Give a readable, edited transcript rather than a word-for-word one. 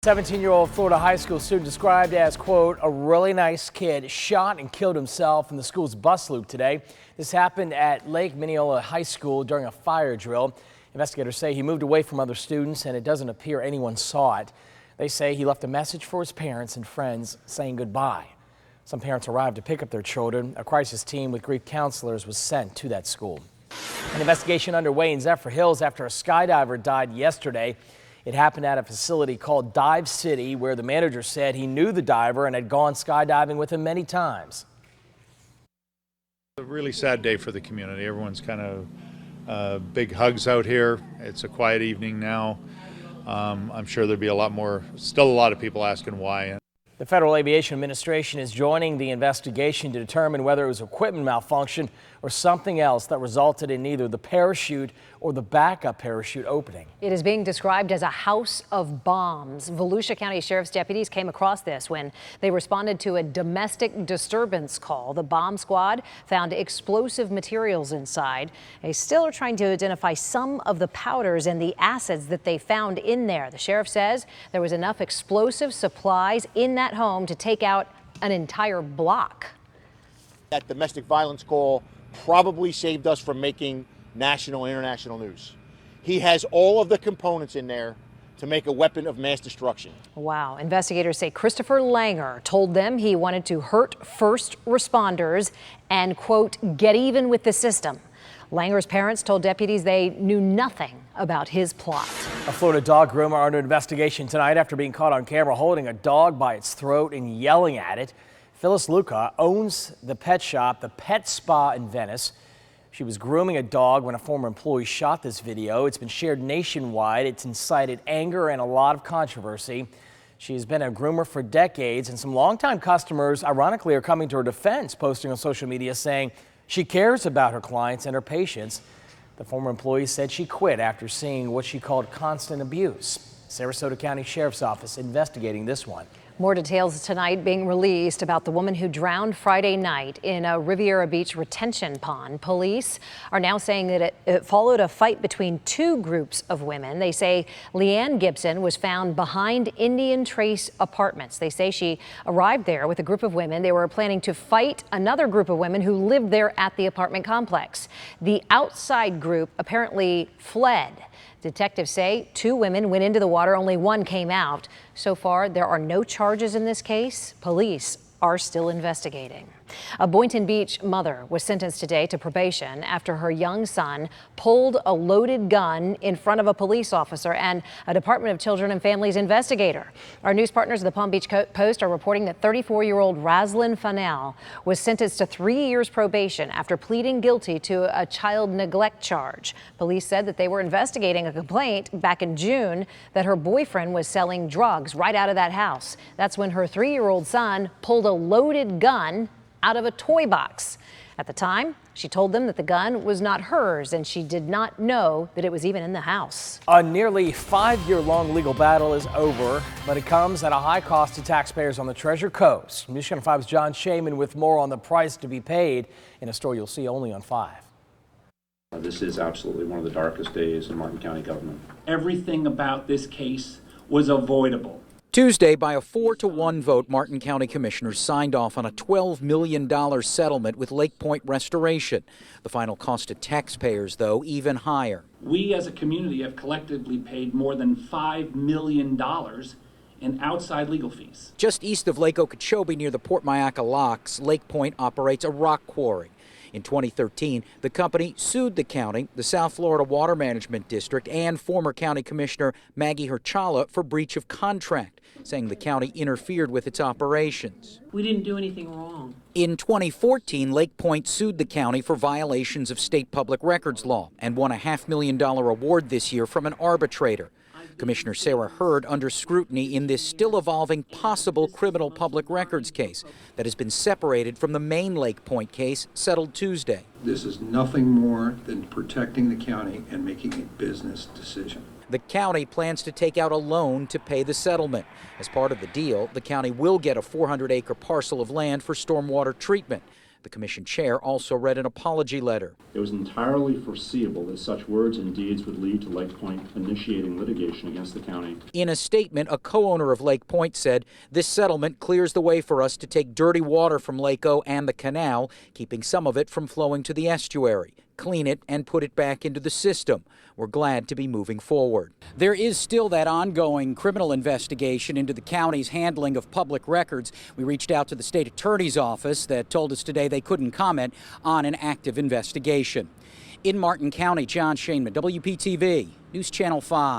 17-year-old Florida high school student described as, quote, a really nice kid shot and killed himself in the school's bus loop today. This happened at Lake Minneola High School during a fire drill. Investigators say he moved away from other students and it doesn't appear anyone saw it. They say he left a message for his parents and friends saying goodbye. Some parents arrived to pick up their children. A crisis team with grief counselors was sent to that school. An investigation underway in Zephyr Hills after a skydiver died yesterday. It happened at a facility called Dive City, where the manager said he knew the diver and had gone skydiving with him many times. A really sad day for the community. Everyone's kind of big hugs out here. It's a quiet evening now. I'm sure there'll be still a lot of people asking why. The Federal Aviation Administration is joining the investigation to determine whether it was equipment malfunction or something else that resulted in either the parachute or the backup parachute opening. It is being described as a house of bombs. Volusia County Sheriff's deputies came across this when they responded to a domestic disturbance call. The bomb squad found explosive materials inside. They still are trying to identify some of the powders and the acids that they found in there. The sheriff says there was enough explosive supplies in that home to take out an entire block. That domestic violence call probably saved us from making national and international news. He has all of the components in there to make a weapon of mass destruction. Wow. Investigators say Christopher Langer told them he wanted to hurt first responders and, quote, get even with the system. Langer's parents told deputies they knew nothing about his plot. A Florida dog groomer under investigation tonight after being caught on camera holding a dog by its throat and yelling at it. Phyllis Luca owns the pet shop, the Pet Spa in Venice. She was grooming a dog when a former employee shot this video. It's been shared nationwide. It's incited anger and a lot of controversy. She's been a groomer for decades, and some longtime customers, ironically, are coming to her defense, posting on social media saying she cares about her clients and her patients. The former employee said she quit after seeing what she called constant abuse. Sarasota County Sheriff's Office investigating this one. More details tonight being released about the woman who drowned Friday night in a Riviera Beach retention pond. Police are now saying that it followed a fight between two groups of women. They say Leanne Gibson was found behind Indian Trace Apartments. They say she arrived there with a group of women. They were planning to fight another group of women who lived there at the apartment complex. The outside group apparently fled. Detectives say two women went into the water, only one came out. So far, there are no charges in this case. Police are still investigating. A Boynton Beach mother was sentenced today to probation after her young son pulled a loaded gun in front of a police officer and a Department of Children and Families investigator. Our news partners at the Palm Beach Post are reporting that 34-year-old Raslyn Fennell was sentenced to 3 years probation after pleading guilty to a child neglect charge. Police said that they were investigating a complaint back in June that her boyfriend was selling drugs right out of that house. That's when her 3-year-old son pulled a loaded gun out of a toy box. At the time, she told them that the gun was not hers and she did not know that it was even in the house. A nearly 5-year-long legal battle is over, but it comes at a high cost to taxpayers on the Treasure Coast. News Channel 5's John Shaman with more on the price to be paid in a story you'll see only on 5. This is absolutely one of the darkest days in Martin County government. Everything about this case was avoidable. Tuesday, by a 4-to-1 vote, Martin County commissioners signed off on a $12 million settlement with Lake Point Restoration. The final cost to taxpayers, though, even higher. We as a community have collectively paid more than $5 million in outside legal fees. Just east of Lake Okeechobee near the Port Mayaca locks, Lake Point operates a rock quarry. In 2013, the company sued the county, the South Florida Water Management District, and former county commissioner Maggie Herchala for breach of contract, saying the county interfered with its operations. We didn't do anything wrong. In 2014, Lake Point sued the county for violations of state public records law and won a $500,000 award this year from an arbitrator. Commissioner Sarah Hurd under scrutiny in this still evolving possible criminal public records case that has been separated from the main Lake Point case settled Tuesday. This is nothing more than protecting the county and making a business decision. The county plans to take out a loan to pay the settlement. As part of the deal, the county will get a 400-acre parcel of land for stormwater treatment. The commission chair also read an apology letter. It was entirely foreseeable that such words and deeds would lead to Lake Point initiating litigation against the county. In a statement, a co-owner of Lake Point said, "This settlement clears the way for us to take dirty water from Lake O and the canal, keeping some of it from flowing to the estuary, clean it and put it back into the system. We're glad to be moving forward." There is still that ongoing criminal investigation into the county's handling of public records. We reached out to the state attorney's office that told us today they couldn't comment on an active investigation. In Martin County, John Shainman, WPTV, News Channel 5.